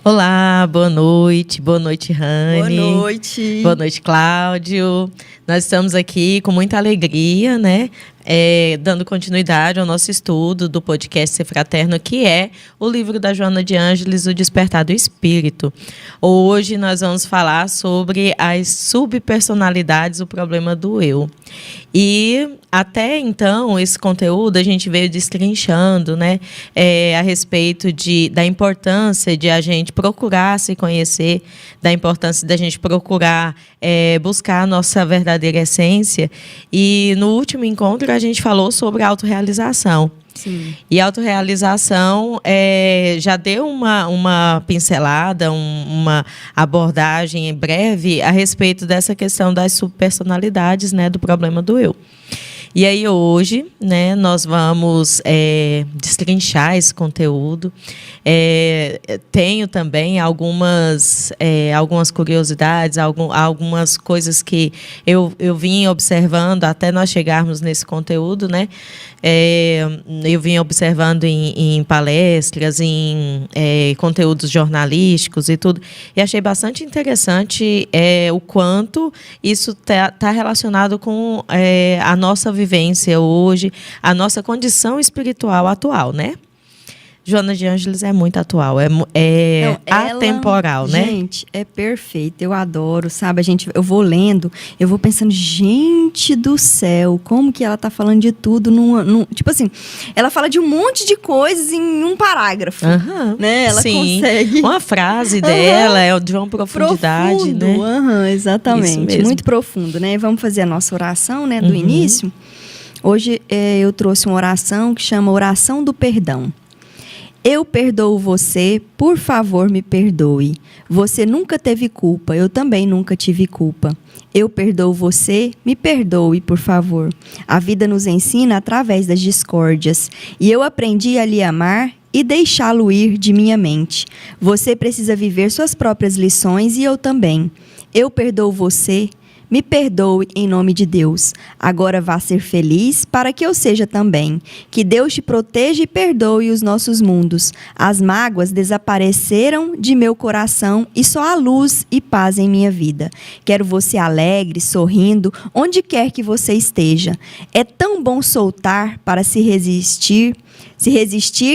Olá, boa noite, Rani. Boa noite. Boa noite, Cláudio. Nós estamos aqui com muita alegria, né? Dando continuidade ao nosso estudo do podcast Ser Fraterno, que é o livro da Joana de Ângeles, O Despertar do Espírito. Hoje nós vamos falar sobre as subpersonalidades, o problema do eu. E até então, esse conteúdo a gente veio destrinchando, né? A respeito da importância de a gente procurar se conhecer, da importância da gente procurar buscar a nossa verdadeira essência. E no último encontro a gente falou sobre a autorrealização. Sim. E a autorrealização já deu uma pincelada, uma abordagem breve a respeito dessa questão das subpersonalidades, né, do problema do eu. E aí hoje, né, nós vamos destrinchar esse conteúdo. Tenho também algumas curiosidades, algumas coisas que eu vim observando até nós chegarmos nesse conteúdo, né? Eu vim observando em palestras, em conteúdos jornalísticos e tudo, e achei bastante interessante o quanto isso tá relacionado com a nossa vivência hoje, a nossa condição espiritual atual, né? Joana de Ângeles é muito atual, atemporal, né? Gente, é perfeito, eu adoro, sabe? Eu vou lendo, eu vou pensando, gente do céu, como que ela tá falando de tudo tipo assim, ela fala de um monte de coisas em um parágrafo, né? Ela consegue. Uma frase dela é de uma profundidade, profundo, né? Exatamente, muito profundo, né? Vamos fazer a nossa oração, né, do início. Hoje eu trouxe uma oração que chama Oração do Perdão. Eu perdoo você, por favor, me perdoe. Você nunca teve culpa, eu também nunca tive culpa. Eu perdoo você, me perdoe, por favor. A vida nos ensina através das discórdias, e eu aprendi a lhe amar e deixá-lo ir de minha mente. Você precisa viver suas próprias lições e eu também. Eu perdoo você, me perdoe em nome de Deus. Agora vá ser feliz para que eu seja também. Que Deus te proteja e perdoe os nossos mundos. As mágoas desapareceram de meu coração e só há luz e paz em minha vida. Quero você alegre, sorrindo, onde quer que você esteja. É tão bom soltar para se resistir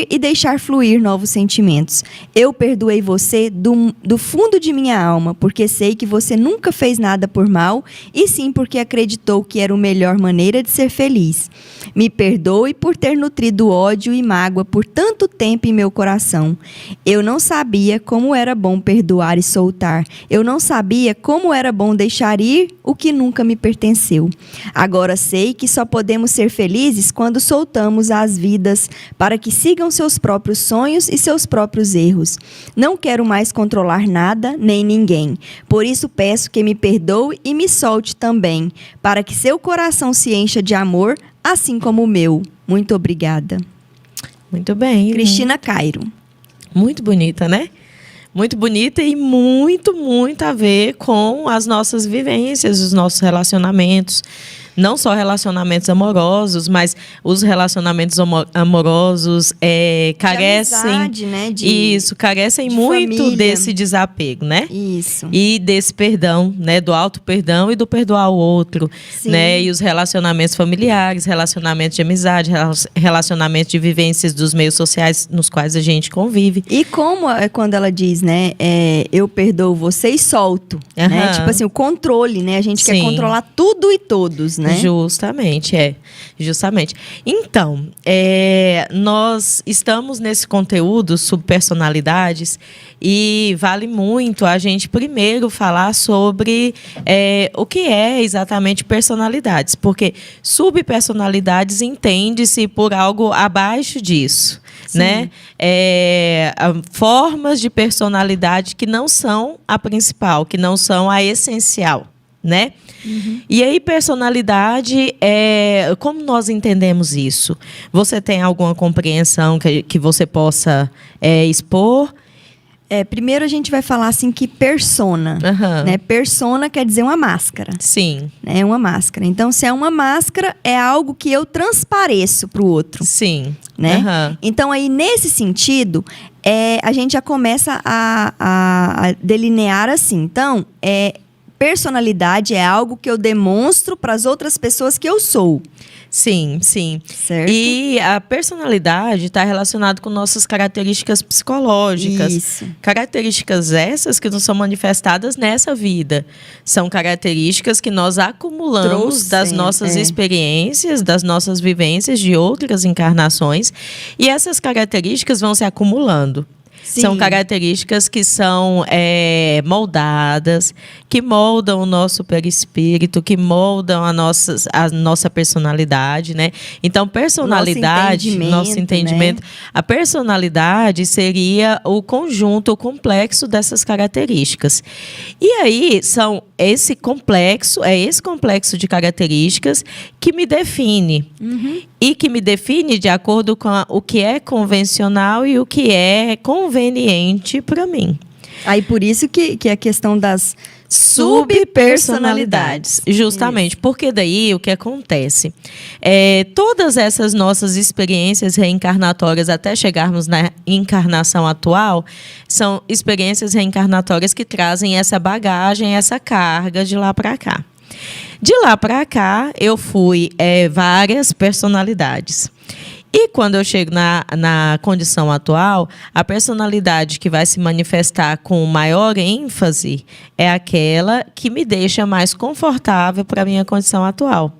e deixar fluir novos sentimentos. Eu perdoei você do fundo de minha alma, porque sei que você nunca fez nada por mal, e sim porque acreditou que era a melhor maneira de ser feliz. Me perdoe por ter nutrido ódio e mágoa por tanto tempo em meu coração. Eu não sabia como era bom perdoar e soltar. Eu não sabia como era bom deixar ir o que nunca me pertenceu. Agora sei que só podemos ser felizes quando soltamos as vidas para que sigam seus próprios sonhos e seus próprios erros. Não quero mais controlar nada nem ninguém. Por isso peço que me perdoe e me solte também, para que seu coração se encha de amor, assim como o meu. Muito obrigada. Muito bem. Cristina Cairo. Muito bonita, né? Muito bonita e muito, muito a ver com as nossas vivências, os nossos relacionamentos. Não só relacionamentos amorosos, mas os relacionamentos amorosos carecem... De amizade, né? Carecem de muito família. Desse desapego, né? Isso. E desse perdão, né? Do auto-perdão e do perdoar o outro. Sim. Né? E os relacionamentos familiares, relacionamentos de amizade, relacionamentos de vivências dos meios sociais nos quais a gente convive. E como quando ela diz, né? Eu perdoo você e solto. Né? Tipo assim, o controle, né? A gente quer controlar tudo e todos, né? Justamente. Então, nós estamos nesse conteúdo subpersonalidades e vale muito a gente primeiro falar sobre o que é exatamente personalidades, porque subpersonalidades entende-se por algo abaixo disso. Né? Formas de personalidade que não são a principal, que não são a essencial. Né? E aí, personalidade, como nós entendemos isso? Você tem alguma compreensão que você possa expor? Primeiro a gente vai falar assim que persona, né? Persona quer dizer uma máscara. Sim. É uma máscara. Então, se é uma máscara, é algo que eu transpareço para o outro. Sim. Né? Então, aí, nesse sentido, a gente já começa a delinear assim. Então, personalidade é algo que eu demonstro para as outras pessoas que eu sou. Sim, sim. Certo. E a personalidade está relacionada com nossas características psicológicas. Isso. Características essas que não são manifestadas nessa vida. São características que nós acumulamos das nossas experiências, das nossas vivências de outras encarnações. E essas características vão se acumulando. Sim. São características que são moldadas, que moldam o nosso perispírito, que moldam a nossa personalidade, né? Então, personalidade, nosso entendimento, né? A personalidade seria o conjunto, o complexo dessas características. E aí, esse complexo de características que me define. E que me define de acordo com o que é convencional e o que é conveniente para mim. Aí por isso que é a questão das subpersonalidades. Justamente, isso. Porque daí o que acontece? Todas essas nossas experiências reencarnatórias até chegarmos na encarnação atual, são experiências reencarnatórias que trazem essa bagagem, essa carga de lá para cá. De lá para cá, eu fui várias personalidades. E quando eu chego na condição atual, a personalidade que vai se manifestar com maior ênfase é aquela que me deixa mais confortável para a minha condição atual.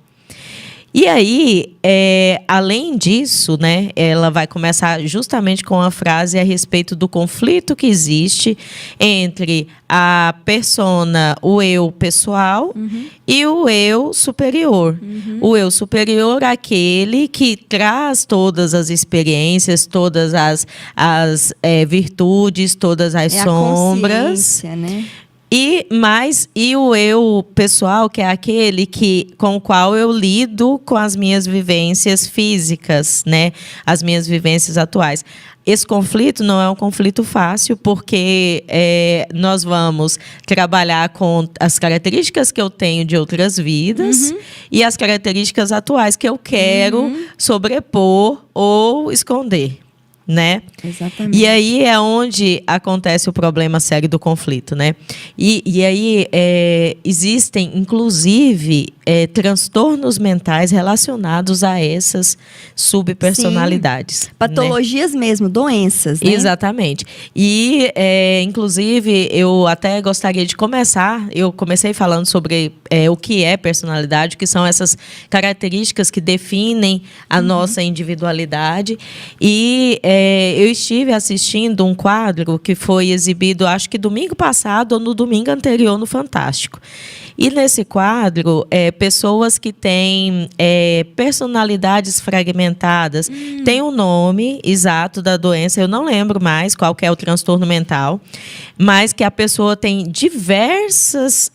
E aí, além disso, né, ela vai começar justamente com a frase a respeito do conflito que existe entre a persona, o eu pessoal, e o eu superior. O eu superior, aquele que traz todas as experiências, todas as virtudes, todas as sombras. A consciência, né? E o eu pessoal, que é aquele com o qual eu lido com as minhas vivências físicas, né? As minhas vivências atuais. Esse conflito não é um conflito fácil, porque nós vamos trabalhar com as características que eu tenho de outras vidas e as características atuais que eu quero sobrepor ou esconder. Né? Exatamente. E aí é onde acontece o problema sério do conflito, né? E aí existem, inclusive, transtornos mentais relacionados a essas subpersonalidades. Sim. Patologias, né? Mesmo, doenças, né? Exatamente. E, inclusive, eu até gostaria de começar, eu comecei falando sobre o que é personalidade, que são essas características que definem a nossa individualidade. E eu estive assistindo um quadro que foi exibido, acho que domingo passado ou no domingo anterior no Fantástico. E nesse quadro, pessoas que têm personalidades fragmentadas, tem um nome exato da doença, eu não lembro mais qual que é o transtorno mental, mas que a pessoa tem diversos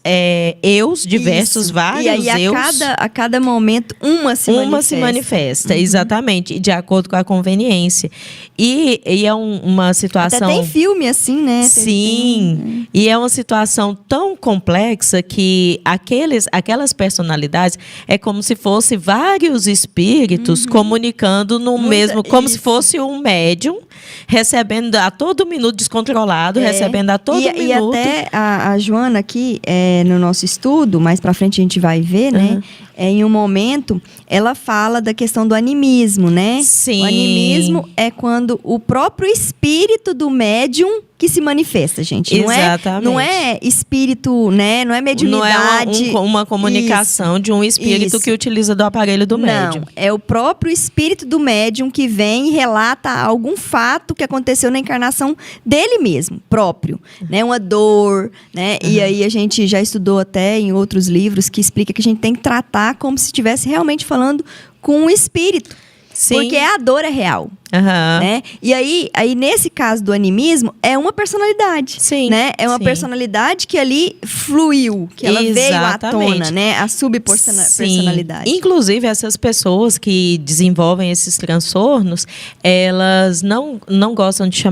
vários e aí, eus. A cada momento, uma se manifesta. Exatamente, de acordo com a conveniência. E é uma situação... Até tem filme assim, né? Sim, e é uma situação tão complexa que aquelas personalidades é como se fosse vários espíritos comunicando no mesmo... Como se fosse um médium recebendo a todo minuto, descontrolado, recebendo a todo minuto. E até a Joana aqui, no nosso estudo, mais pra frente a gente vai ver, né? Em um momento, ela fala da questão do animismo, né? Sim. O animismo é quando o próprio espírito do médium que se manifesta, gente. Exatamente. Não é espírito, né? Não é mediunidade. Não é uma comunicação de um espírito que utiliza do aparelho do médium. Não, é o próprio espírito do médium que vem e relata algum fato que aconteceu na encarnação dele mesmo, próprio. Né? Uma dor, né? E aí a gente já estudou até em outros livros que explica que a gente tem que tratar como se estivesse realmente falando com um espírito. Sim. Porque a dor é real. Aham. Né? E aí, nesse caso do animismo, é uma personalidade. Sim, Né? É uma sim. personalidade que ali fluiu, que ela veio à tona, né? A subpersonalidade. Inclusive, essas pessoas que desenvolvem esses transtornos, elas não gostam de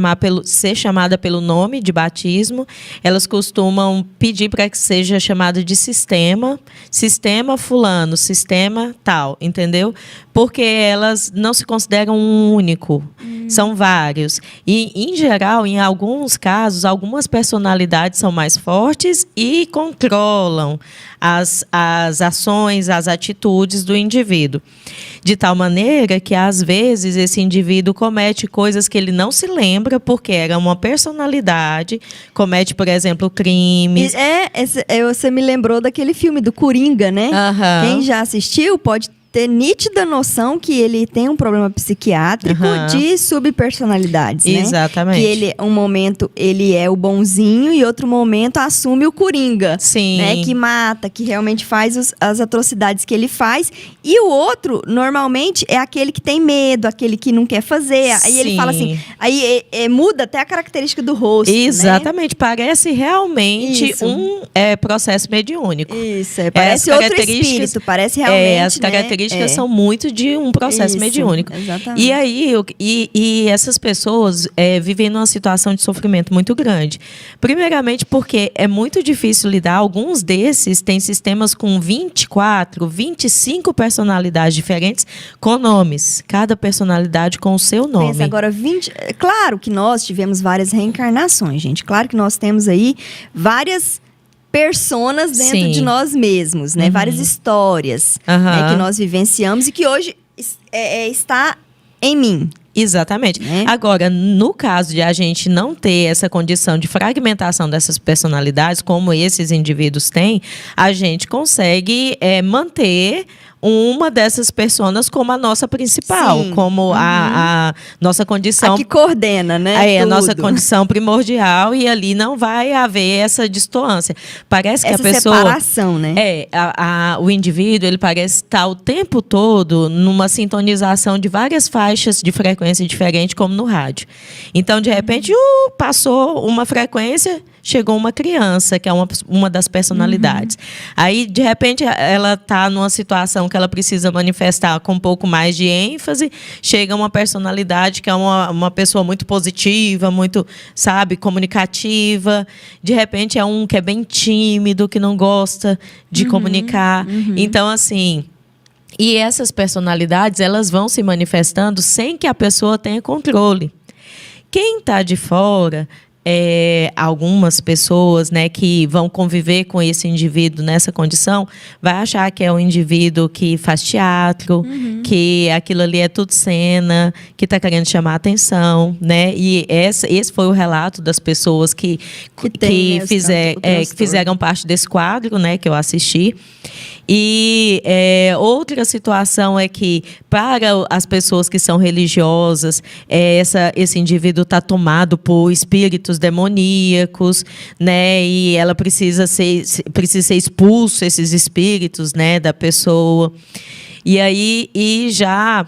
ser chamada pelo nome de batismo, elas costumam pedir para que seja chamada de sistema fulano, sistema tal, entendeu? Porque elas não se consideram um único. São vários. E, em geral, em alguns casos, algumas personalidades são mais fortes e controlam as ações, as atitudes do indivíduo. De tal maneira que, às vezes, esse indivíduo comete coisas que ele não se lembra, porque era uma personalidade, comete, por exemplo, crimes. Você me lembrou daquele filme do Coringa, né? Aham. Quem já assistiu pode ter nítida noção que ele tem um problema psiquiátrico de subpersonalidades, né? Exatamente. Que ele, um momento, ele é o bonzinho e outro momento assume o Coringa. Sim. Né? Que mata, que realmente faz as atrocidades que ele faz. E o outro, normalmente, é aquele que tem medo, aquele que não quer fazer. Aí ele fala assim, aí muda até a característica do rosto, exatamente. Né? Parece realmente um processo mediúnico. Isso, parece outro espírito, parece realmente, as características são muito de um processo mediúnico. Exatamente. E aí, essas pessoas vivem numa situação de sofrimento muito grande. Primeiramente porque é muito difícil lidar. Alguns desses têm sistemas com 24, 25 personalidades diferentes com nomes. Cada personalidade com o seu nome. Pensa agora, claro que nós tivemos várias reencarnações, gente. Claro que nós temos aí várias personas dentro de nós mesmos, né? Várias histórias né, que nós vivenciamos e que hoje está em mim. Exatamente. Né? Agora, no caso de a gente não ter essa condição de fragmentação dessas personalidades, como esses indivíduos têm, a gente consegue manter uma dessas personas como a nossa principal, como a nossa condição... A que coordena, né? A nossa condição primordial, e ali não vai haver essa distoância. Parece que essa a pessoa... separação, né? O indivíduo, ele parece estar o tempo todo numa sintonização de várias faixas de frequência diferente, como no rádio. Então, de repente, passou uma frequência... Chegou uma criança, que é uma das personalidades. Aí, de repente, ela está numa situação que ela precisa manifestar com um pouco mais de ênfase. Chega uma personalidade que é uma pessoa muito positiva, muito, comunicativa. De repente, é um que é bem tímido, que não gosta de comunicar. Então, assim... E essas personalidades, elas vão se manifestando sem que a pessoa tenha controle. Quem está de fora... algumas pessoas, né, que vão conviver com esse indivíduo nessa condição, vai achar que é um indivíduo que faz teatro, que aquilo ali é tudo cena, que está querendo chamar a atenção, né? E esse foi o relato das pessoas que fizeram parte desse quadro, né, que eu assisti. E outra situação é que, para as pessoas que são religiosas, esse indivíduo está tomado por espíritos demoníacos, né? E ela precisa ser expulso, esses espíritos, né, da pessoa. E aí, já...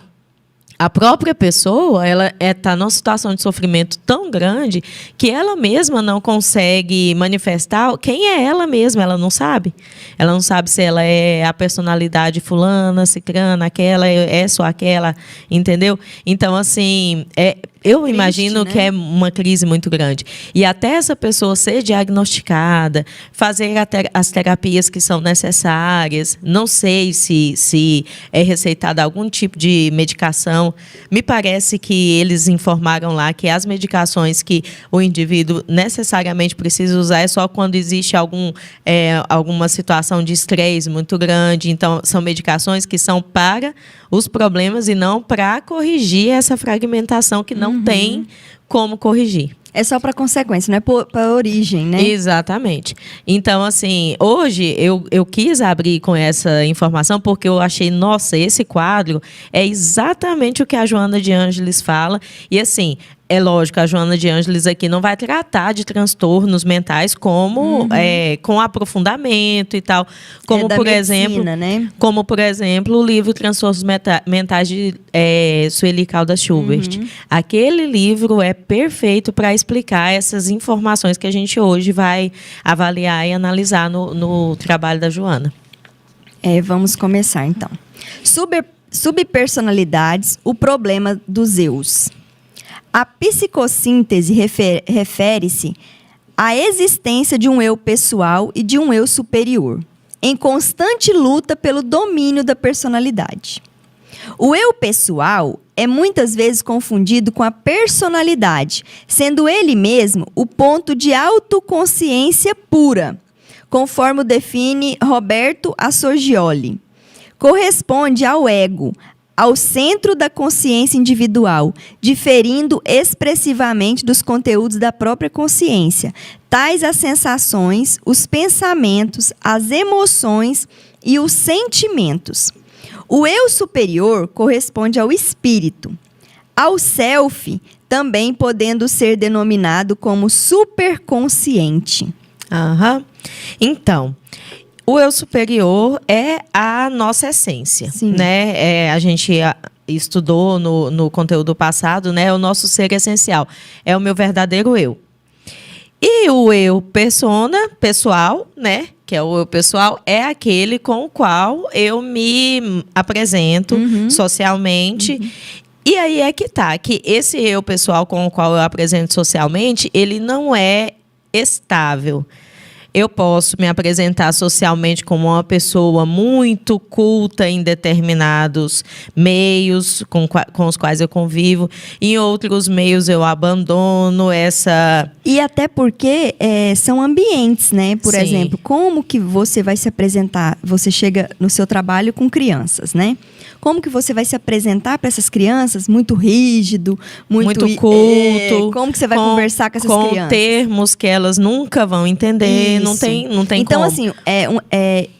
A própria pessoa, ela está numa situação de sofrimento tão grande que ela mesma não consegue manifestar quem é ela mesma, ela não sabe. Ela não sabe se ela é a personalidade fulana, cicrana, aquela, só aquela, entendeu? Então, assim, eu imagino que é uma crise muito grande. E até essa pessoa ser diagnosticada, fazer as terapias que são necessárias, não sei se é receitada algum tipo de medicação. Me parece que eles informaram lá que as medicações que o indivíduo necessariamente precisa usar é só quando existe alguma situação de estresse muito grande. Então, são medicações que são para os problemas e não para corrigir essa fragmentação que não tem como corrigir. É só para consequência, não é para origem, né? Exatamente. Então, assim, hoje eu quis abrir com essa informação porque eu achei, nossa, esse quadro é exatamente o que a Joana de Ângeles fala. E, assim, É lógico, a Joana de Ângeles aqui não vai tratar de transtornos mentais como com aprofundamento e tal, como por medicina, exemplo, né? como por exemplo o livro Transtornos Mentais de Sueli Caldas Schubert. Aquele livro é perfeito para explicar essas informações que a gente hoje vai avaliar e analisar no trabalho da Joana. Vamos começar então. Subpersonalidades, o problema dos eus. A psicossíntese refere-se à existência de um eu pessoal e de um eu superior, em constante luta pelo domínio da personalidade. O eu pessoal é muitas vezes confundido com a personalidade, sendo ele mesmo o ponto de autoconsciência pura, conforme o define Roberto Assogioli. Corresponde ao ego, ao centro da consciência individual, diferindo expressivamente dos conteúdos da própria consciência, tais as sensações, os pensamentos, as emoções e os sentimentos. O eu superior corresponde ao espírito, ao self, também podendo ser denominado como superconsciente. Então, o eu superior é a nossa essência, né? A gente estudou no conteúdo passado, né? O nosso ser essencial é o meu verdadeiro eu. E o eu pessoal, né? Que é o eu pessoal, é aquele com o qual eu me apresento socialmente. E aí é que tá, que esse eu pessoal com o qual eu apresento socialmente, ele não é estável. Eu posso me apresentar socialmente como uma pessoa muito culta em determinados meios com os quais eu convivo. Em outros meios eu abandono essa... E até porque são ambientes, né? Por exemplo, como que você vai se apresentar? Você chega no seu trabalho com crianças, né? Como que você vai se apresentar para essas crianças? Muito rígido, muito culto. Como que você vai conversar com essas crianças? Com termos que elas nunca vão entender, não tem então, como. assim,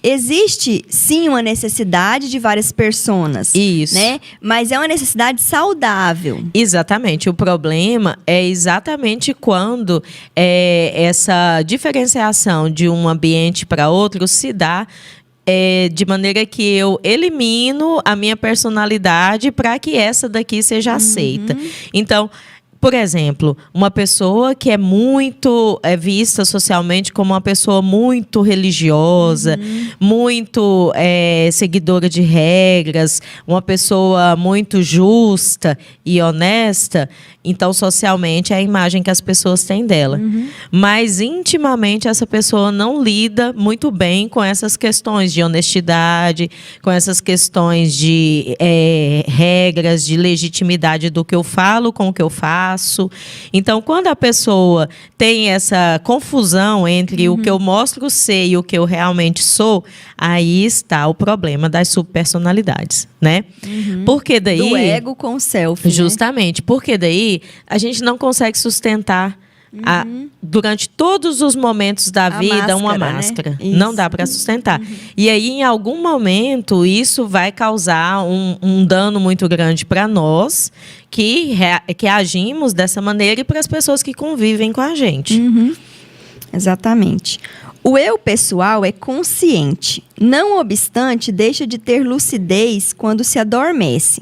existe sim uma necessidade de várias personas. Isso. Né? Mas é uma necessidade saudável. Exatamente. O problema é exatamente quando essa diferenciação de um ambiente para outro se dá de maneira que eu elimino a minha personalidade para que essa daqui seja aceita. Então, por exemplo, uma pessoa que é muito vista socialmente como uma pessoa muito religiosa, muito seguidora de regras, uma pessoa muito justa e honesta, então socialmente é a imagem que as pessoas têm dela. Mas intimamente essa pessoa não lida muito bem com essas questões de honestidade, com essas questões de regras, de legitimidade do que eu falo com o que eu faço. Então, quando a pessoa tem essa confusão entre o que eu mostro ser e o que eu realmente sou, aí está o problema das subpersonalidades, né? Porque daí... Do ego com o self, justamente. Né? Porque daí a gente não consegue sustentar durante todos os momentos da vida uma máscara. Né? Não dá para sustentar. E aí, em algum momento, isso vai causar um dano muito grande para nós que agimos dessa maneira e para as pessoas que convivem com a gente. Exatamente. O eu pessoal é consciente. Não obstante, deixa de ter lucidez quando se adormece.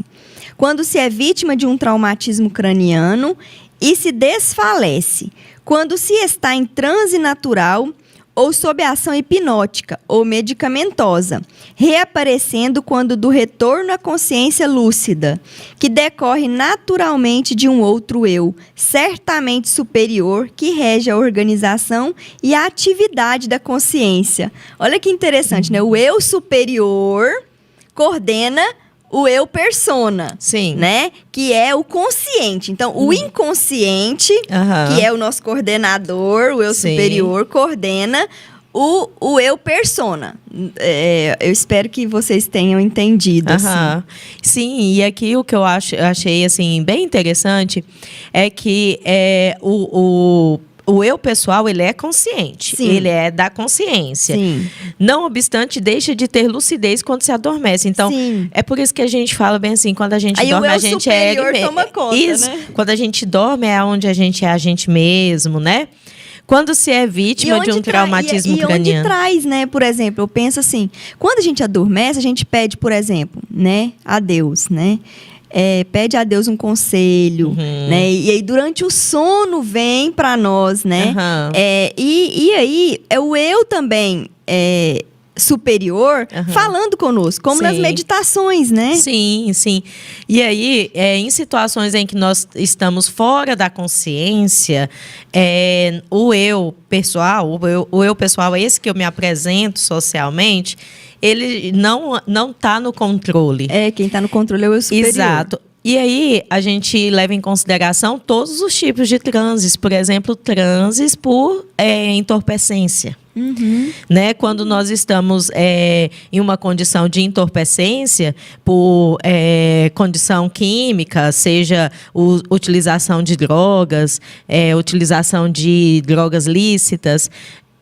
Quando se é vítima de um traumatismo craniano e se desfalece, quando se está em transe natural ou sob ação hipnótica ou medicamentosa, reaparecendo quando do retorno à consciência lúcida, que decorre naturalmente de um outro eu, certamente superior, que rege a organização e a atividade da consciência. Olha que interessante, né? O eu superior coordena o eu persona, né? Que é o consciente. Então, o inconsciente, que é o nosso coordenador, o eu superior, coordena o eu persona. Eu espero que vocês tenham entendido. Assim. Sim, e aqui o que eu achei assim, bem interessante é que o eu pessoal, ele é consciente. Sim. Ele é da consciência. Sim. Não obstante, deixa de ter lucidez quando se adormece. Então, Sim. é por isso que a gente fala bem assim, quando a gente Aí dorme, o eu a gente superior é... toma conta, isso. né? Quando a gente dorme, é onde a gente é a gente mesmo, né? Quando se é vítima de um traumatismo craniano. E onde traz, né? Por exemplo, eu penso assim, quando a gente adormece, a gente pede, por exemplo, né? A Deus, né? Pede a Deus um conselho, né? E aí, durante o sono, vem para nós, né? E aí, é o eu também superior falando conosco, como nas meditações, né? Sim, sim. E aí, em situações em que nós estamos fora da consciência, o eu pessoal, esse que eu me apresento socialmente, ele não está no controle. Quem está no controle é o eu superior. Exato. E aí, a gente leva em consideração todos os tipos de transes. Por exemplo, transes por entorpecência. Né? Quando nós estamos em uma condição de entorpecência por condição química, seja utilização de drogas, utilização de drogas lícitas,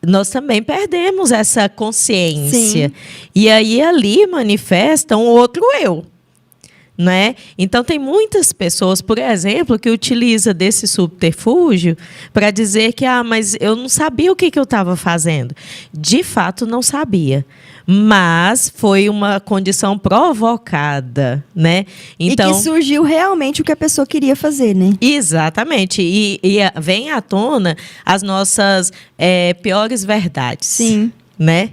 nós também perdemos essa consciência. Sim. E aí ali manifesta um outro eu. Né? Então, tem muitas pessoas, por exemplo, que utilizam desse subterfúgio para dizer que, mas eu não sabia o que eu estava fazendo. De fato, não sabia. Mas foi uma condição provocada, né? Então, e que surgiu realmente o que a pessoa queria fazer, né? Exatamente. E vem à tona as nossas piores verdades. Sim. Né?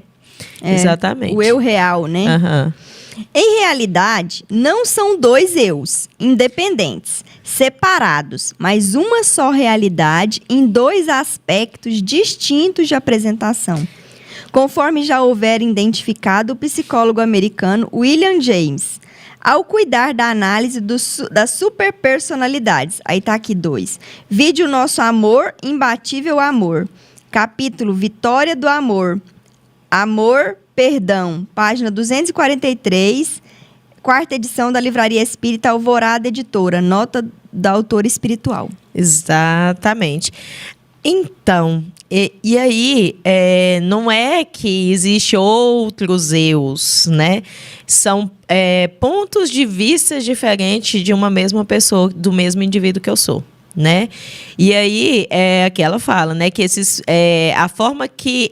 Exatamente. O eu real, né? Em realidade, não são dois eus, independentes, separados, mas uma só realidade em dois aspectos distintos de apresentação. Conforme já houver identificado o psicólogo americano William James, ao cuidar da análise das superpersonalidades. Aí tá aqui 2. Vide o nosso amor, imbatível amor. Capítulo Vitória do Amor. Amor, Perdão, página 243, quarta edição da Livraria Espírita Alvorada Editora, nota da autora espiritual. Exatamente. Então, e aí, não é que existe outros eus, né? São pontos de vista diferentes de uma mesma pessoa, do mesmo indivíduo que eu sou. Né? E aí, aqui ela fala, né, que a forma que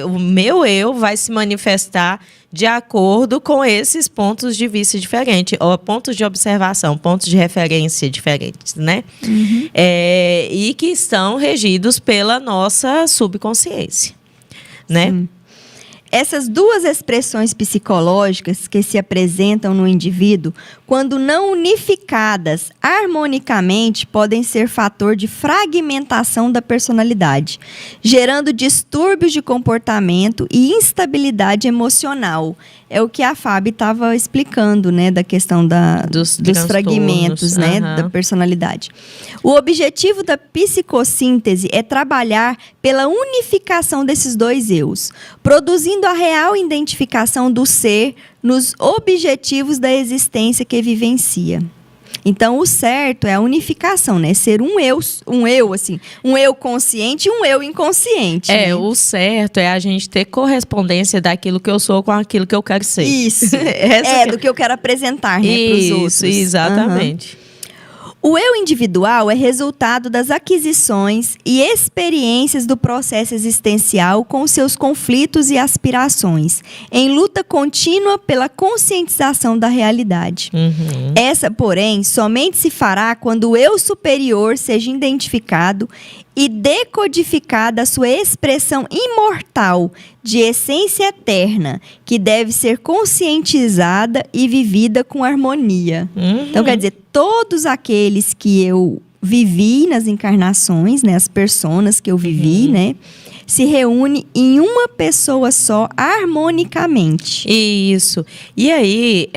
o meu eu vai se manifestar de acordo com esses pontos de vista diferentes, ou pontos de observação, pontos de referência diferentes, né? E que estão regidos pela nossa subconsciência, né? Sim. Essas duas expressões psicológicas que se apresentam no indivíduo, quando não unificadas harmonicamente, podem ser fator de fragmentação da personalidade, gerando distúrbios de comportamento e instabilidade emocional. É o que a Fábio estava explicando, né, da questão dos fragmentos, né, da personalidade. O objetivo da psicossíntese é trabalhar pela unificação desses dois eus, produzindo a real identificação do ser nos objetivos da existência que vivencia. Então, o certo é a unificação, né? Ser um eu consciente e um eu inconsciente. Né? O certo é a gente ter correspondência daquilo que eu sou com aquilo que eu quero ser. Isso. Do que eu quero apresentar, né, para os outros. Isso, exatamente. O eu individual é resultado das aquisições e experiências do processo existencial com seus conflitos e aspirações, em luta contínua pela conscientização da realidade. Essa, porém, somente se fará quando o eu superior seja identificado e decodificada a sua expressão imortal de essência eterna, que deve ser conscientizada e vivida com harmonia. Então, quer dizer, todos aqueles que eu vivi nas encarnações, né, as personas que eu vivi, né, se reúne em uma pessoa só, harmonicamente. Isso. E aí,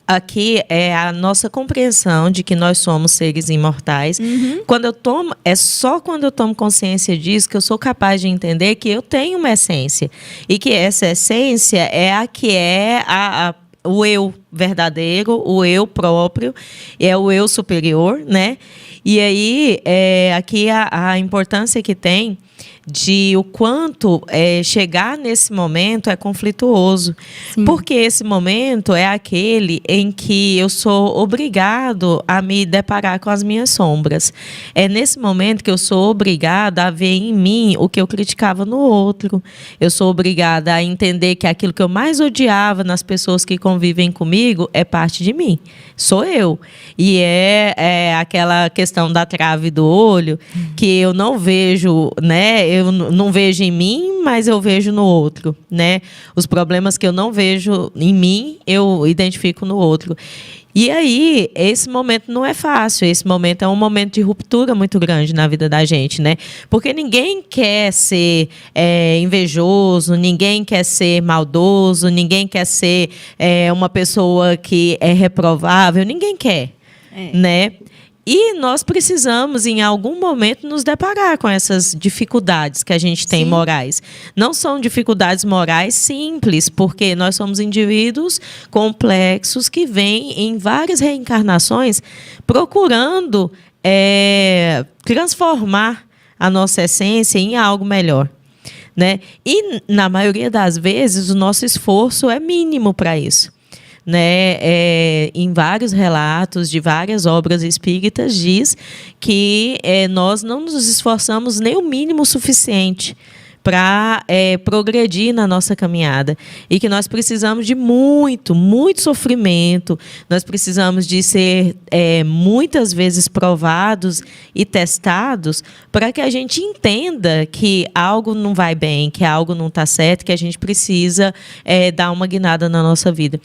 aqui é a nossa compreensão de que nós somos seres imortais. Só quando eu tomo consciência disso que eu sou capaz de entender que eu tenho uma essência. E que essa essência é a que é o eu verdadeiro, o eu próprio, é o eu superior, né? E aí, aqui a importância que tem de o quanto chegar nesse momento é conflituoso. Sim. Porque esse momento é aquele em que eu sou obrigado a me deparar com as minhas sombras. É nesse momento que eu sou obrigada a ver em mim o que eu criticava no outro. Eu sou obrigada a entender que aquilo que eu mais odiava nas pessoas que convivem comigo é parte de mim. Sou eu. E é aquela questão da trave do olho que eu não vejo, né? Eu não vejo em mim, mas eu vejo no outro, né? Os problemas que eu não vejo em mim, eu identifico no outro. E aí, esse momento não é fácil. Esse momento é um momento de ruptura muito grande na vida da gente, né? Porque ninguém quer ser invejoso, ninguém quer ser maldoso, ninguém quer ser uma pessoa que é reprovável, ninguém quer, né? E nós precisamos, em algum momento, nos deparar com essas dificuldades que a gente tem morais. Não são dificuldades morais simples, porque nós somos indivíduos complexos que vêm em várias reencarnações procurando transformar a nossa essência em algo melhor, né? E, na maioria das vezes, o nosso esforço é mínimo para isso. Né, em vários relatos de várias obras espíritas diz que nós não nos esforçamos nem o mínimo suficiente para progredir na nossa caminhada e que nós precisamos de muito sofrimento, nós precisamos de ser muitas vezes provados e testados para que a gente entenda que algo não vai bem, que algo não está certo, que a gente precisa dar uma guinada na nossa vida.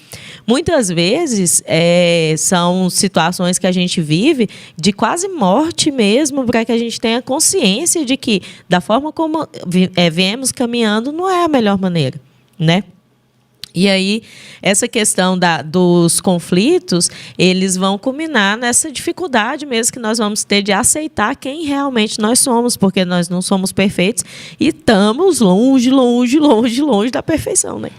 Muitas vezes são situações que a gente vive de quase morte mesmo, para que a gente tenha consciência de que, da forma como viemos caminhando, não é a melhor maneira, né? E aí, essa questão dos conflitos, eles vão culminar nessa dificuldade mesmo que nós vamos ter de aceitar quem realmente nós somos, porque nós não somos perfeitos e estamos longe da perfeição, né?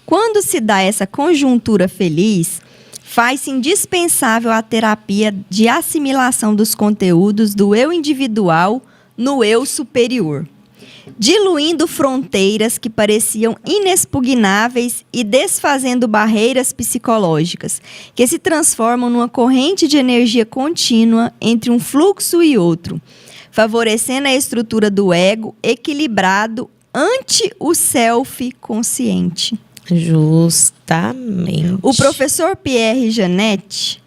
Quando se dá essa conjuntura feliz, faz-se indispensável a terapia de assimilação dos conteúdos do eu individual no eu superior, diluindo fronteiras que pareciam inexpugnáveis e desfazendo barreiras psicológicas, que se transformam numa corrente de energia contínua entre um fluxo e outro, favorecendo a estrutura do ego equilibrado ante o self consciente. Justamente. O professor Pierre Janet,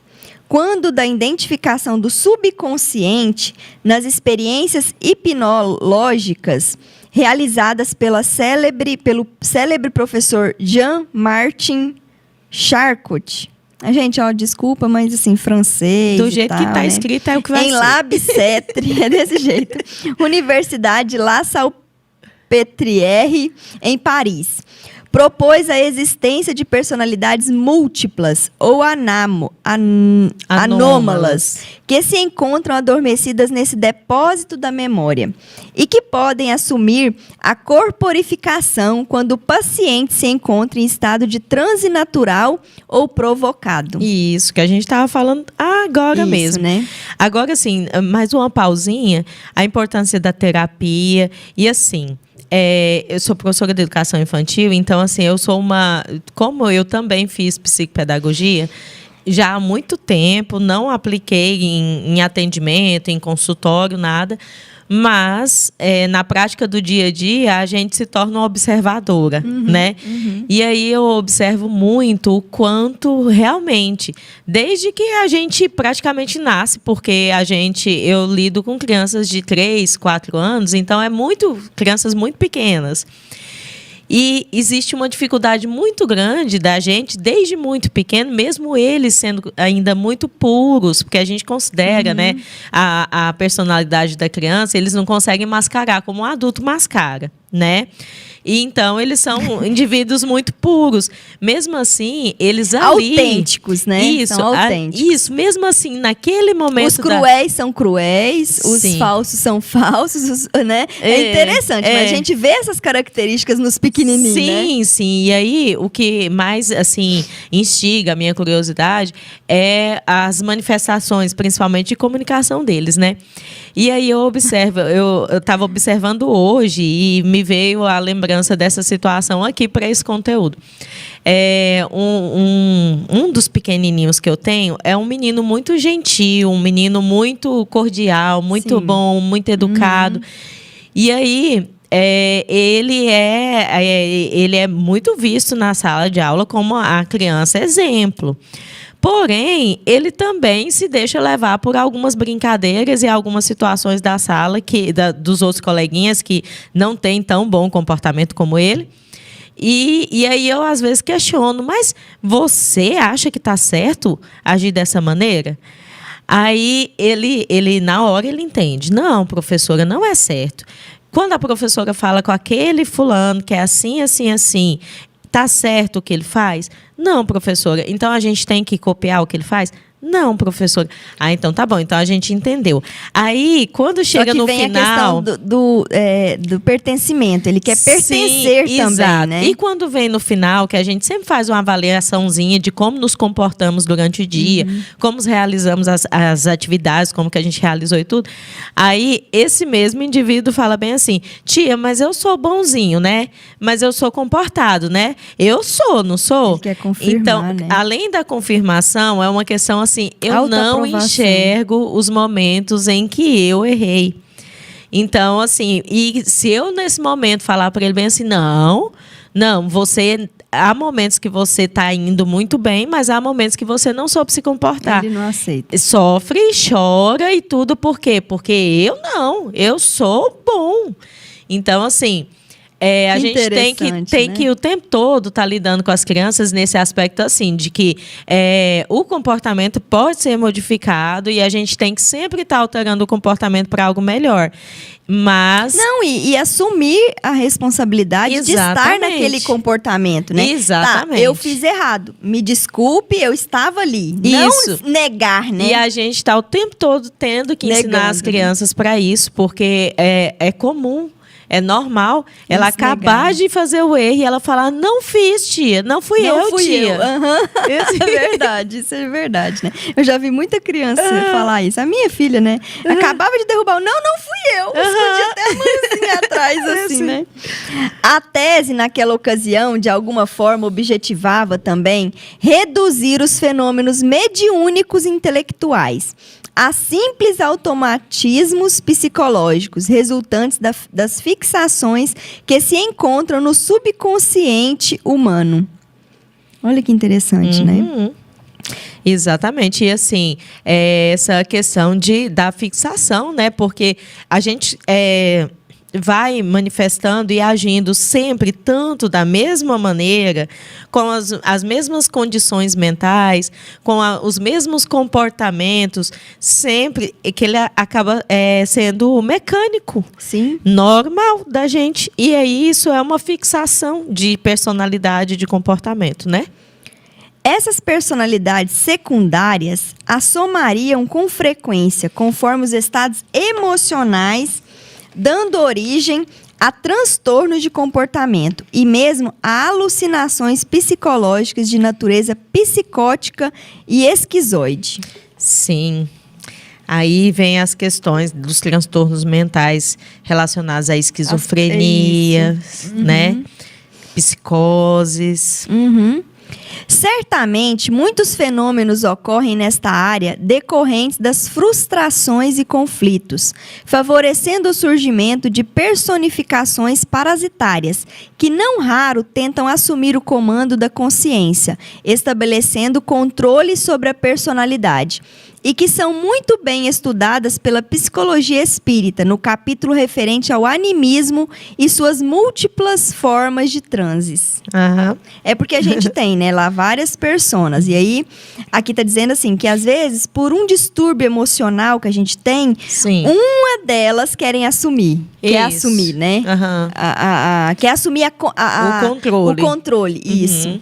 quando da identificação do subconsciente nas experiências hipnológicas realizadas pelo célebre professor Jean-Martin Charcot. Gente, desculpa, mas assim, francês do jeito tal, que está né? escrito é o que vai ser. Em La Bicêtre, é desse jeito. Universidade La Salpêtrière, em Paris. Propôs a existência de personalidades múltiplas ou anômalas que se encontram adormecidas nesse depósito da memória e que podem assumir a corporificação quando o paciente se encontra em estado de transe natural ou provocado. Isso, que a gente estava falando agora isso, mesmo. Né? Agora, assim, mais uma pausinha, a importância da terapia e, assim... eu sou professora de educação infantil, então, assim, como eu também fiz psicopedagogia, já há muito tempo, não apliquei em atendimento, em consultório, nada, mas na prática do dia a dia a gente se torna uma observadora, né? E aí eu observo muito o quanto realmente, desde que a gente praticamente nasce, porque eu lido com crianças de 3, 4 anos, então crianças muito pequenas. E existe uma dificuldade muito grande da gente, desde muito pequeno, mesmo eles sendo ainda muito puros, porque a gente considera, né, a personalidade da criança, eles não conseguem mascarar como um adulto mascara, né? E então eles são indivíduos muito puros. Mesmo assim, eles ali... Autênticos, né? Isso, são autênticos. Isso, mesmo assim, naquele momento... Os cruéis são cruéis, os Sim. falsos são falsos, né? É interessante, mas a gente vê essas características nos pequenininhos, sim, né? Sim. E aí, o que mais, assim, instiga a minha curiosidade é as manifestações, principalmente de comunicação deles, né? E aí eu estava observando hoje e me veio a lembrança dessa situação aqui para esse conteúdo. Um dos pequenininhos que eu tenho é um menino muito gentil, um menino muito cordial, muito bom, muito educado. E aí... ele é muito visto na sala de aula como a criança exemplo. Porém, ele também se deixa levar por algumas brincadeiras e algumas situações da sala dos outros coleguinhas que não têm tão bom comportamento como ele. E aí eu, às vezes, questiono, mas você acha que está certo agir dessa maneira? Aí, ele, na hora, ele entende. Não, professora, não é certo. Quando a professora fala com aquele fulano que é assim, assim, assim, tá certo o que ele faz? Não, professora. Então a gente tem que copiar o que ele faz? Não, professora. Ah, então tá bom. Então a gente entendeu. Aí, quando chega no final... a questão do pertencimento. Ele quer pertencer também, exato. né? E quando vem no final, que a gente sempre faz uma avaliaçãozinha de como nos comportamos durante o dia, como realizamos as atividades, como que a gente realizou e tudo. Aí, esse mesmo indivíduo fala bem assim, tia, mas eu sou bonzinho, né? Mas eu sou comportado, né? Eu sou, não sou? Ele quer confirmar, então, né? além da confirmação, é uma questão assim, eu não enxergo os momentos em que eu errei. Então, assim, e se eu nesse momento falar para ele bem assim, não, há momentos que você está indo muito bem, mas há momentos que você não soube se comportar. Ele não aceita. Sofre, chora e tudo, por quê? Porque eu sou bom. Então, assim... a gente tem que o tempo todo estar lidando com as crianças nesse aspecto assim, de que o comportamento pode ser modificado e a gente tem que sempre estar alterando o comportamento para algo melhor. Mas... Não, e assumir a responsabilidade de estar naquele comportamento, né? Exatamente. Tá, eu fiz errado. Me desculpe, eu estava ali. Isso. Não negar, né? E a gente está o tempo todo tendo que ensinar as crianças para isso, porque é comum. É normal ela acabar de fazer o erro e ela falar, não fiz, tia, não fui eu, tia. Isso é verdade, né? Eu já vi muita criança falar isso. A minha filha, né? Acabava de derrubar não fui eu. Escondi até a mãozinha atrás, assim, né? A tese, naquela ocasião, de alguma forma, objetivava também reduzir os fenômenos mediúnicos intelectuais a simples automatismos psicológicos resultantes das fixações que se encontram no subconsciente humano. Olha que interessante, né? Exatamente. E assim, essa questão da fixação, né? Porque a gente vai manifestando e agindo sempre tanto da mesma maneira, com as mesmas condições mentais, com os mesmos comportamentos, sempre que ele acaba sendo mecânico. Sim. Normal da gente. E aí isso é uma fixação de personalidade, de comportamento, né? Essas personalidades secundárias assomariam com frequência conforme os estados emocionais, dando origem a transtornos de comportamento e mesmo a alucinações psicológicas de natureza psicótica e esquizoide. Sim. Aí vem as questões dos transtornos mentais relacionados à esquizofrenia, né? Psicoses. Certamente, muitos fenômenos ocorrem nesta área decorrentes das frustrações e conflitos, favorecendo o surgimento de personificações parasitárias, que não raro tentam assumir o comando da consciência, estabelecendo controle sobre a personalidade. e que são muito bem estudadas pela psicologia espírita, no capítulo referente ao animismo e suas múltiplas formas de transes. Aham. É porque a gente tem, né, lá várias personas. E aí, aqui tá dizendo assim, que às vezes, por um distúrbio emocional que a gente tem, Sim. uma delas querem assumir. Quer Isso. assumir, né? Aham. Quer assumir O controle. O controle, isso. Uhum.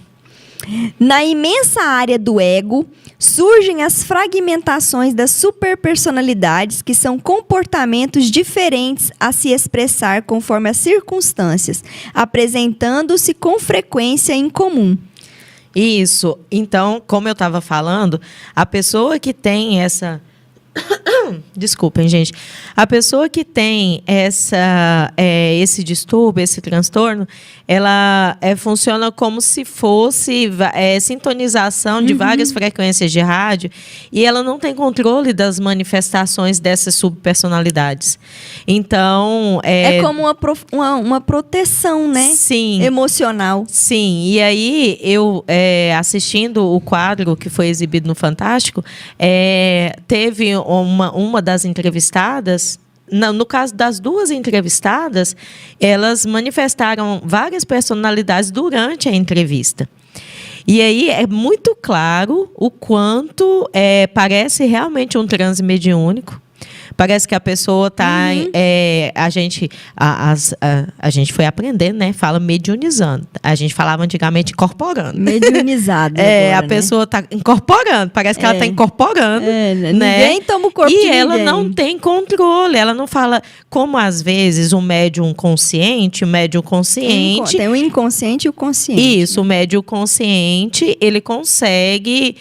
Na imensa área do ego, surgem as fragmentações das superpersonalidades, que são comportamentos diferentes a se expressar conforme as circunstâncias, apresentando-se com frequência em comum. Isso. Então, como eu estava falando, a pessoa que tem essa... Desculpem, gente. A pessoa que tem esse distúrbio, esse transtorno, ela funciona como se fosse sintonização de várias frequências de rádio e ela não tem controle das manifestações dessas subpersonalidades. Então... É como uma proteção, né? Sim. Emocional. Sim, e aí eu, assistindo o quadro que foi exibido no Fantástico, teve uma das entrevistadas, no caso das duas entrevistadas, elas manifestaram várias personalidades durante a entrevista. E aí é muito claro o quanto parece realmente um transe mediúnico. Parece que a pessoa está... A gente foi aprendendo, né? Fala mediunizando. A gente falava antigamente incorporando. Mediunizado. A pessoa está incorporando. Parece que ela está incorporando. Né? Ninguém toma o corpo de E ninguém. ela não tem controle. Ela não fala... Como, às vezes, o médium consciente, o médium consciente... Tem o inconsciente e o consciente. Isso, o médium consciente, ele consegue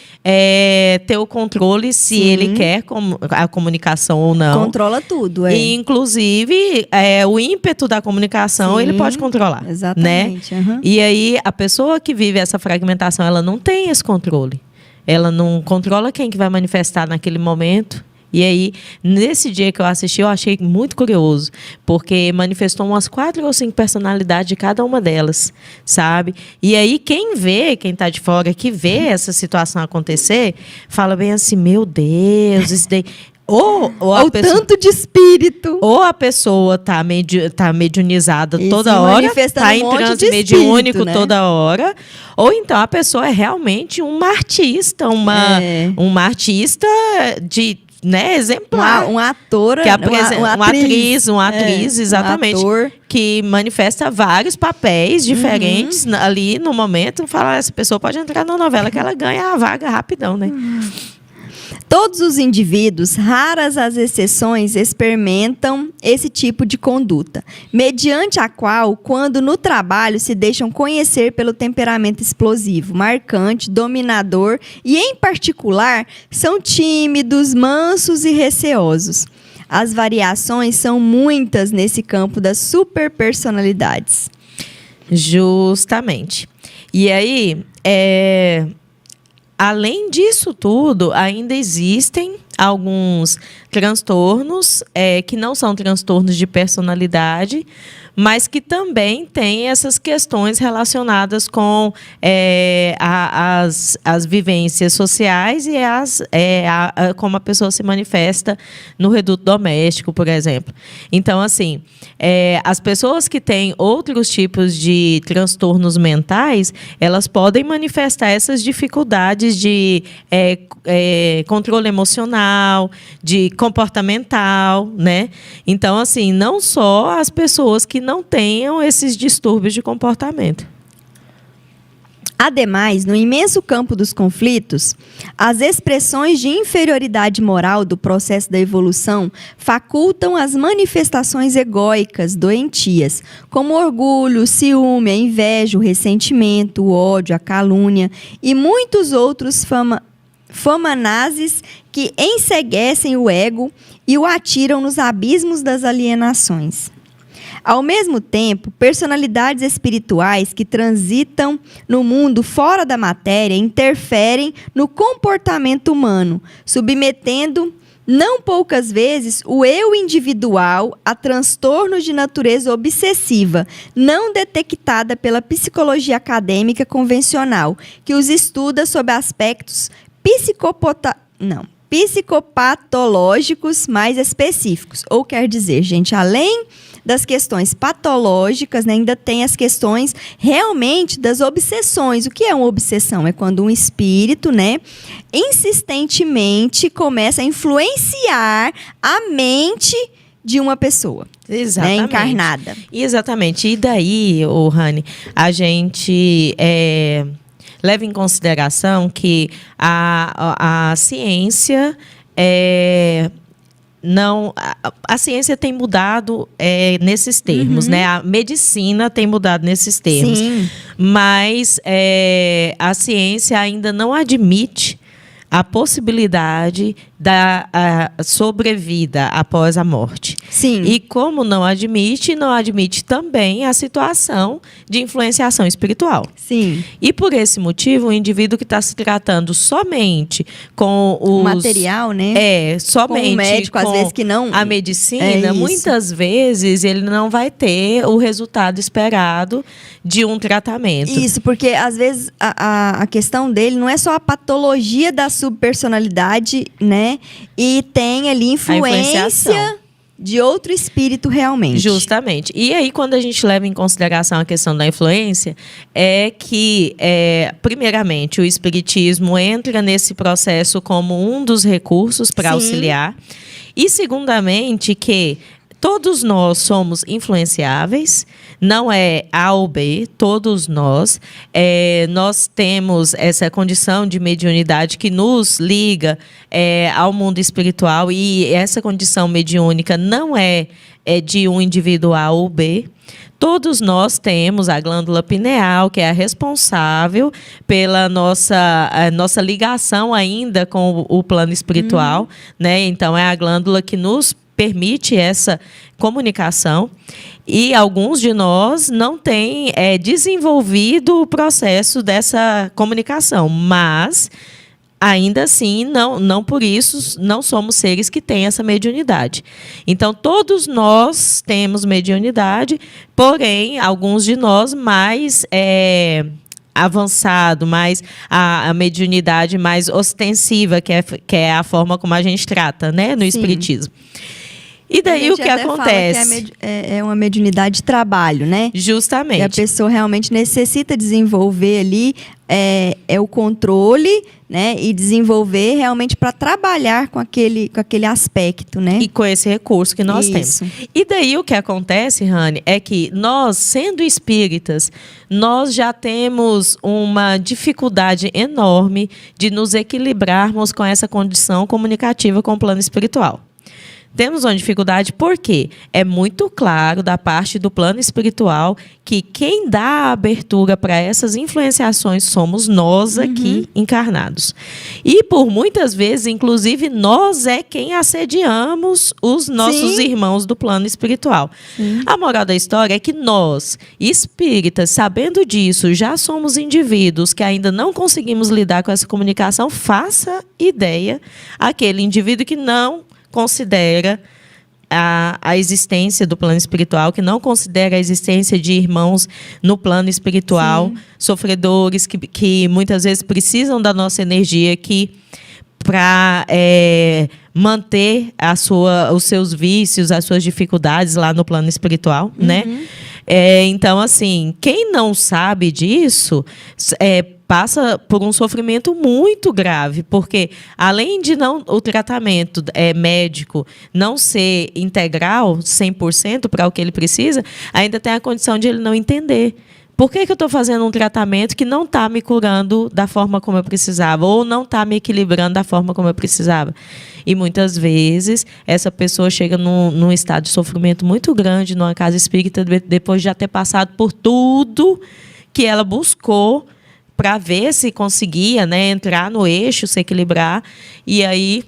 ter o controle se ele quer a comunicação ou não. Controla tudo, E, inclusive, o ímpeto da comunicação, ele pode controlar. Exatamente. Né? E aí, a pessoa que vive essa fragmentação, ela não tem esse controle. Ela não controla quem que vai manifestar naquele momento. E aí, nesse dia que eu assisti, eu achei muito curioso, porque manifestou umas 4 ou 5 personalidades de cada uma delas, sabe? E aí, quem está de fora, que vê essa situação acontecer, fala bem assim, meu Deus, isso daí... Ou tanto de espírito. Ou a pessoa tá mediunizada toda hora, tá em transe mediúnico, né? Toda hora. Ou então a pessoa é realmente uma artista, uma artista de... Né, exemplar. Uma atora, que uma atriz, exatamente. Um ator. Que manifesta vários papéis diferentes ali no momento. Fala, essa pessoa pode entrar na novela que ela ganha a vaga rapidão, né? Todos os indivíduos, raras as exceções, experimentam esse tipo de conduta, mediante a qual, quando no trabalho, se deixam conhecer pelo temperamento explosivo, marcante, dominador e, em particular, são tímidos, mansos e receosos. As variações são muitas nesse campo das superpersonalidades. Justamente. E aí, além disso tudo, ainda existem alguns transtornos que não são transtornos de personalidade, mas que também têm essas questões relacionadas com as vivências sociais e como a pessoa se manifesta no reduto doméstico, por exemplo. Então, assim, as pessoas que têm outros tipos de transtornos mentais, elas podem manifestar essas dificuldades de controle emocional, de comportamental, né? Então, assim, não só as pessoas que não tenham esses distúrbios de comportamento. Ademais, no imenso campo dos conflitos, as expressões de inferioridade moral do processo da evolução facultam as manifestações egóicas doentias, como o orgulho, o ciúme, a inveja, o ressentimento, o ódio, a calúnia e muitos outros famanazes que enceguecem o ego e o atiram nos abismos das alienações. Ao mesmo tempo, personalidades espirituais que transitam no mundo fora da matéria interferem no comportamento humano, submetendo, não poucas vezes, o eu individual a transtornos de natureza obsessiva, não detectada pela psicologia acadêmica convencional, que os estuda sob aspectos psicopatológicos mais específicos. Ou quer dizer, gente, além das questões patológicas, né, ainda tem as questões realmente das obsessões. O que é uma obsessão? É quando um espírito, né, insistentemente começa a influenciar a mente de uma pessoa. Exatamente. Né, encarnada. Exatamente. E daí, Rani, a gente leva em consideração que a ciência a ciência tem mudado nesses termos, né? A medicina tem mudado nesses termos. Sim. Mas a ciência ainda não admite a possibilidade da sobrevida após a morte. Sim. E como não admite também a situação de influenciação espiritual. Sim. E por esse motivo, o indivíduo que está se tratando somente com o material, né? Somente com o médico, com às vezes que não. A medicina, muitas vezes ele não vai ter o resultado esperado de um tratamento. Isso, porque às vezes a questão dele não é só a patologia da subpersonalidade, né? E tem ali influência de outro espírito realmente. Justamente. E aí, quando a gente leva em consideração a questão da influência, é que, primeiramente, o espiritismo entra nesse processo como um dos recursos para auxiliar. E, segundamente, que todos nós somos influenciáveis, não é A ou B, todos nós. Nós temos essa condição de mediunidade que nos liga ao mundo espiritual, e essa condição mediúnica não é de um indivíduo A ou B. Todos nós temos a glândula pineal, que é a responsável pela nossa ligação ainda com o plano espiritual, né? Então, é a glândula que nos permite essa comunicação, e alguns de nós não têm desenvolvido o processo dessa comunicação, mas ainda assim, não por isso, não somos seres que têm essa mediunidade. Então, todos nós temos mediunidade, porém, alguns de nós mais avançado, mais a mediunidade mais ostensiva, que é a forma como a gente trata, né, no espiritismo. E daí o que acontece? Que é uma mediunidade de trabalho, né? Justamente. E a pessoa realmente necessita desenvolver ali o controle, né? E desenvolver realmente para trabalhar com aquele aspecto, né? E com esse recurso que nós temos. E daí o que acontece, Rani, é que nós, sendo espíritas, nós já temos uma dificuldade enorme de nos equilibrarmos com essa condição comunicativa com o plano espiritual. Temos uma dificuldade porque é muito claro da parte do plano espiritual que quem dá a abertura para essas influenciações somos nós aqui encarnados. E por muitas vezes, inclusive, nós é quem assediamos os nossos irmãos do plano espiritual. A moral da história é que nós, espíritas, sabendo disso, já somos indivíduos que ainda não conseguimos lidar com essa comunicação. Faça ideia aquele indivíduo que não considera a existência do plano espiritual, que não considera a existência de irmãos no plano espiritual, sofredores que muitas vezes precisam da nossa energia aqui para manter os seus vícios, as suas dificuldades lá no plano espiritual, né? Então, assim, quem não sabe disso passa por um sofrimento muito grave, porque além de o tratamento médico não ser integral, 100% para o que ele precisa, ainda tem a condição de ele não entender. Por que eu estou fazendo um tratamento que não está me curando da forma como eu precisava, ou não está me equilibrando da forma como eu precisava? E muitas vezes essa pessoa chega num estado de sofrimento muito grande numa casa espírita, depois de já ter passado por tudo que ela buscou para ver se conseguia, né, entrar no eixo, se equilibrar, e aí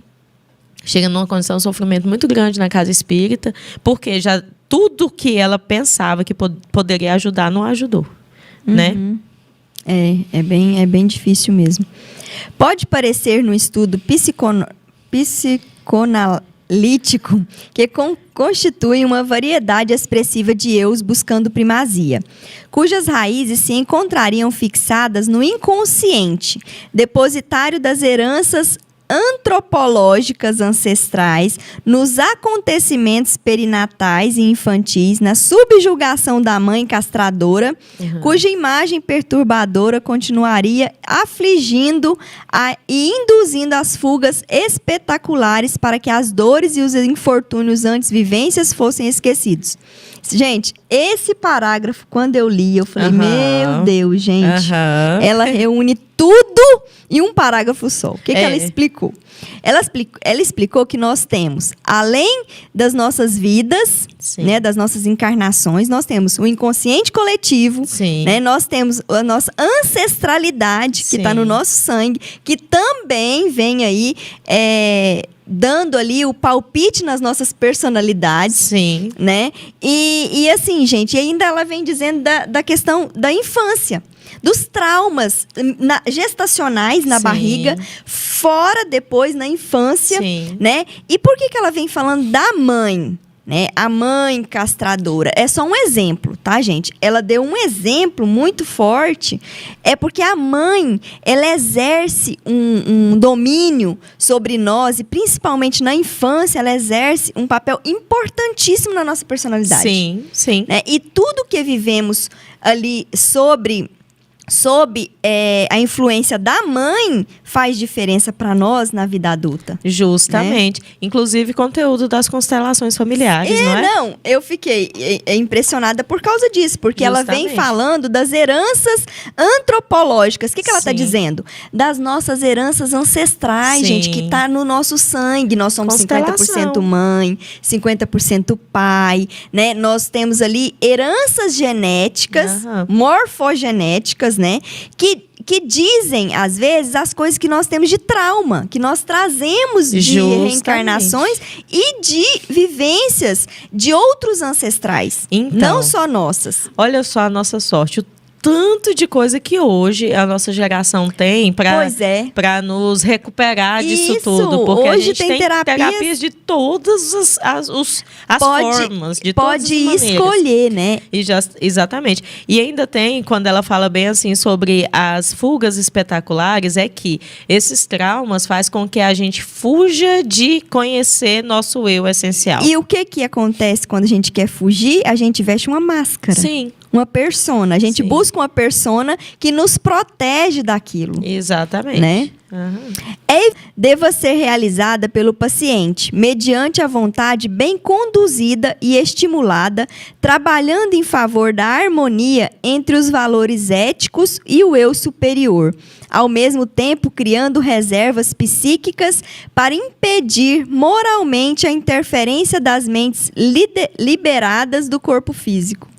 chega numa condição de sofrimento muito grande na casa espírita, porque já tudo que ela pensava que poderia ajudar não ajudou, né? É bem difícil mesmo. Pode parecer no estudo psicoanalítico que constitui uma variedade expressiva de eus buscando primazia, cujas raízes se encontrariam fixadas no inconsciente, depositário das heranças antropológicas ancestrais, nos acontecimentos perinatais e infantis, na subjugação da mãe castradora, cuja imagem perturbadora continuaria afligindo e induzindo as fugas espetaculares para que as dores e os infortúnios antes vivências fossem esquecidos. Gente, esse parágrafo, quando eu li, eu falei, meu Deus, gente, ela reúne tudo em um parágrafo só. O que ela explicou? Ela explicou que nós temos, além das nossas vidas, né, das nossas encarnações, nós temos o inconsciente coletivo, né, nós temos a nossa ancestralidade, que está no nosso sangue, que também vem aí dando ali o palpite nas nossas personalidades, né? E assim, gente, ainda ela vem dizendo da questão da infância, dos traumas gestacionais na barriga, fora depois na infância, né? E por que ela vem falando da mãe? Né? A mãe castradora é só um exemplo, tá, gente? Ela deu um exemplo muito forte, é porque a mãe, ela exerce um domínio sobre nós, e principalmente na infância, ela exerce um papel importantíssimo na nossa personalidade. Né? E tudo que vivemos ali sob a influência da mãe faz diferença para nós na vida adulta. Justamente. Né? Inclusive, conteúdo das constelações familiares, não é? Não, eu fiquei impressionada por causa disso, porque ela vem falando das heranças antropológicas. O que ela está dizendo? Das nossas heranças ancestrais, gente, que está no nosso sangue. Nós somos 50% mãe, 50% pai, né? Nós temos ali heranças genéticas, morfogenéticas, né? Que dizem, às vezes, as coisas que nós temos de trauma, que nós trazemos de reencarnações e de vivências de outros ancestrais, não só nossas. Olha só a nossa sorte, o tanto de coisa que hoje a nossa geração tem para nos recuperar disso tudo. Porque hoje a gente tem terapias de todas as formas, de todas as maneiras. Pode escolher, né? Exatamente. E ainda tem, quando ela fala bem assim sobre as fugas espetaculares, é que esses traumas fazem com que a gente fuja de conhecer nosso eu essencial. E o que acontece quando a gente quer fugir? A gente veste uma máscara. Uma persona. A gente busca uma persona que nos protege daquilo. Exatamente. Né? Deva ser realizada pelo paciente, mediante a vontade bem conduzida e estimulada, trabalhando em favor da harmonia entre os valores éticos e o eu superior, ao mesmo tempo criando reservas psíquicas para impedir moralmente a interferência das mentes liberadas do corpo físico.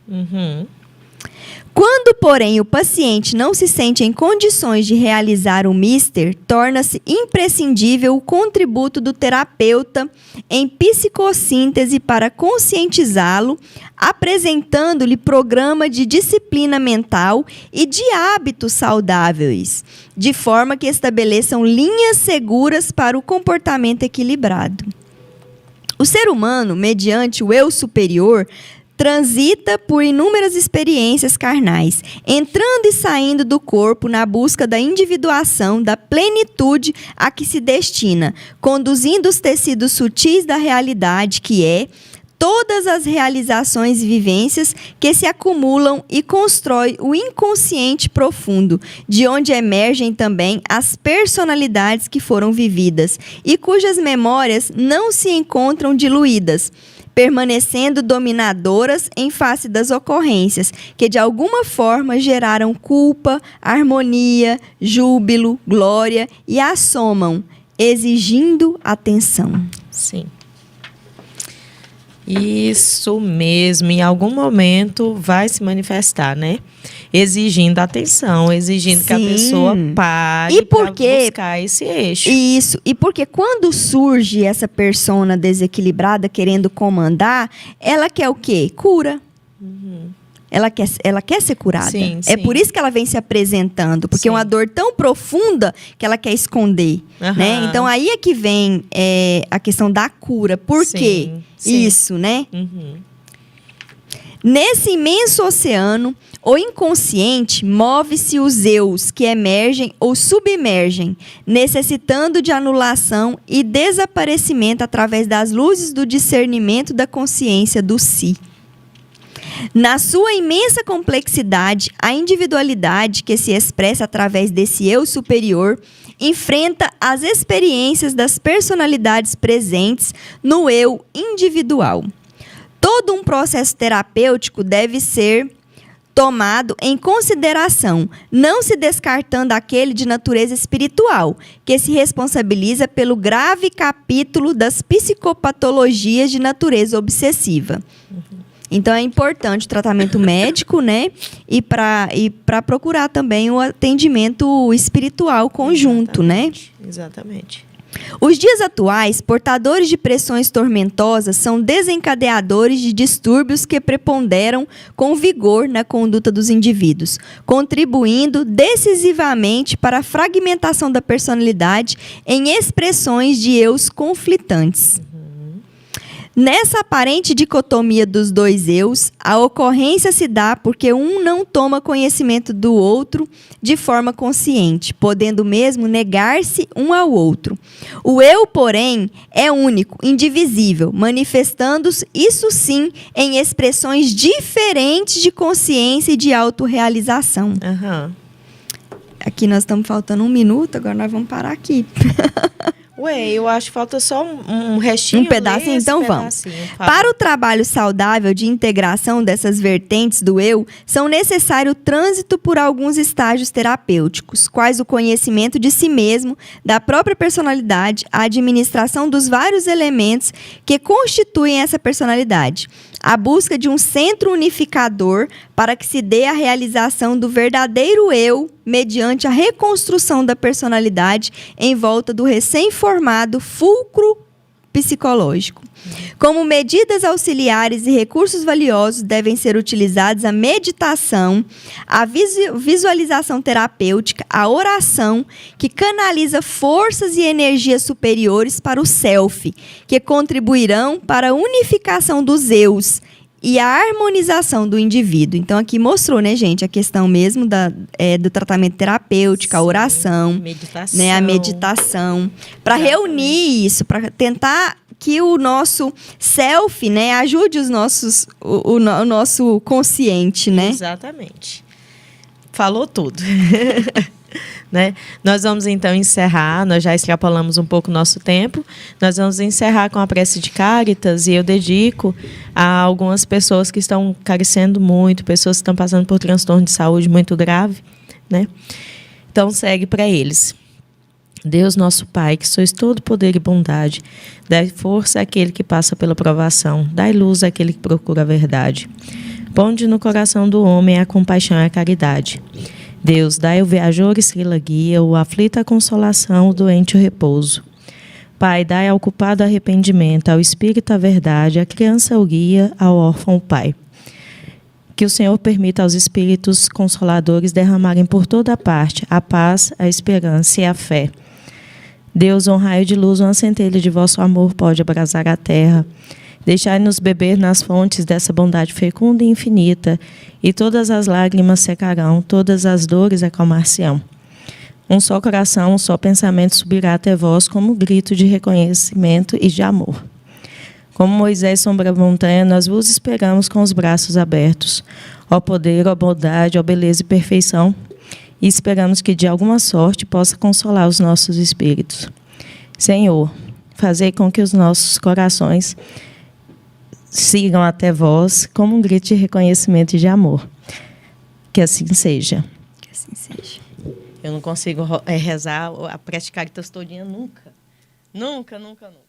Quando, porém, o paciente não se sente em condições de realizar o mister, torna-se imprescindível o contributo do terapeuta em psicossíntese para conscientizá-lo, apresentando-lhe programa de disciplina mental e de hábitos saudáveis, de forma que estabeleçam linhas seguras para o comportamento equilibrado. O ser humano, mediante o eu superior, transita por inúmeras experiências carnais, entrando e saindo do corpo na busca da individuação, da plenitude a que se destina, conduzindo os tecidos sutis da realidade, que é todas as realizações e vivências que se acumulam e constrói o inconsciente profundo, de onde emergem também as personalidades que foram vividas e cujas memórias não se encontram diluídas, permanecendo dominadoras em face das ocorrências que de alguma forma geraram culpa, harmonia, júbilo, glória e assomam, exigindo atenção. Sim. Isso mesmo, em algum momento vai se manifestar, né? Exigindo atenção, exigindo que a pessoa pare para buscar esse eixo. Isso, e porque quando surge essa persona desequilibrada querendo comandar, ela quer o quê? Cura. Ela quer ser curada. É por isso que ela vem se apresentando, porque é uma dor tão profunda que ela quer esconder. Né? Então, aí é que vem a questão da cura. Por quê? Isso, né? Nesse imenso oceano, o inconsciente move-se os eus que emergem ou submergem, necessitando de anulação e desaparecimento através das luzes do discernimento da consciência do si. Na sua imensa complexidade, a individualidade que se expressa através desse eu superior enfrenta as experiências das personalidades presentes no eu individual. Todo um processo terapêutico deve ser tomado em consideração, não se descartando aquele de natureza espiritual, que se responsabiliza pelo grave capítulo das psicopatologias de natureza obsessiva. Então, é importante o tratamento médico, né? E para procurar também o atendimento espiritual conjunto, Exatamente. né? Exatamente. Os dias atuais, portadores de pressões tormentosas, são desencadeadores de distúrbios que preponderam com vigor na conduta dos indivíduos, contribuindo decisivamente para a fragmentação da personalidade em expressões de eus conflitantes. Nessa aparente dicotomia dos dois eus, a ocorrência se dá porque um não toma conhecimento do outro de forma consciente, podendo mesmo negar-se um ao outro. O eu, porém, é único, indivisível, manifestando-se, isso sim, em expressões diferentes de consciência e de autorrealização. Uhum. Aqui nós estamos faltando 1 minuto, agora nós vamos parar aqui. Ué, eu acho que falta só um restinho. Um pedacinho, então vamos. Para o trabalho saudável de integração dessas vertentes do eu, são necessário o trânsito por alguns estágios terapêuticos, quais o conhecimento de si mesmo, da própria personalidade, a administração dos vários elementos que constituem essa personalidade, a busca de um centro unificador para que se dê a realização do verdadeiro eu mediante a reconstrução da personalidade em volta do recém-formado fulcro psicológico. Como medidas auxiliares e recursos valiosos devem ser utilizados a meditação, a visualização terapêutica, a oração, que canaliza forças e energias superiores para o self, que contribuirão para a unificação dos eus e a harmonização do indivíduo. Então, aqui mostrou, né, gente, a questão mesmo do tratamento terapêutico, a oração, meditação. Né, a meditação, para reunir isso, para tentar que o nosso self, né, ajude o nosso consciente, né? Exatamente. Falou tudo. Né? Nós vamos então encerrar, nós já extrapolamos um pouco o nosso tempo, nós vamos encerrar com a prece de Cáritas, e eu dedico a algumas pessoas que estão carecendo muito, pessoas que estão passando por transtorno de saúde muito grave, né? Então segue para eles. Deus nosso Pai, que sois todo poder e bondade, dai força àquele que passa pela provação, dai luz àquele que procura a verdade. Ponde no coração do homem a compaixão e a caridade. Deus, dai ao viajor estrela guia, o aflito a consolação, o doente o repouso. Pai, dai ao culpado arrependimento, ao espírito a verdade, à criança o guia, ao órfão o pai. Que o Senhor permita aos espíritos consoladores derramarem por toda parte a paz, a esperança e a fé. Deus, um raio de luz, uma centelha de vosso amor pode abrasar a terra. Deixai-nos beber nas fontes dessa bondade fecunda e infinita, e todas as lágrimas secarão, todas as dores acalmar-se-ão. Um só coração, um só pensamento subirá até vós como grito de reconhecimento e de amor. Como Moisés sombra a montanha, nós vos esperamos com os braços abertos. Ó poder, ó bondade, ó beleza e perfeição, e esperamos que de alguma sorte possa consolar os nossos espíritos. Senhor, fazei com que os nossos corações sigam até vós como um grito de reconhecimento e de amor. Que assim seja. Que assim seja. Eu não consigo rezar a prece de Cáritas todinha nunca. Nunca, nunca, nunca.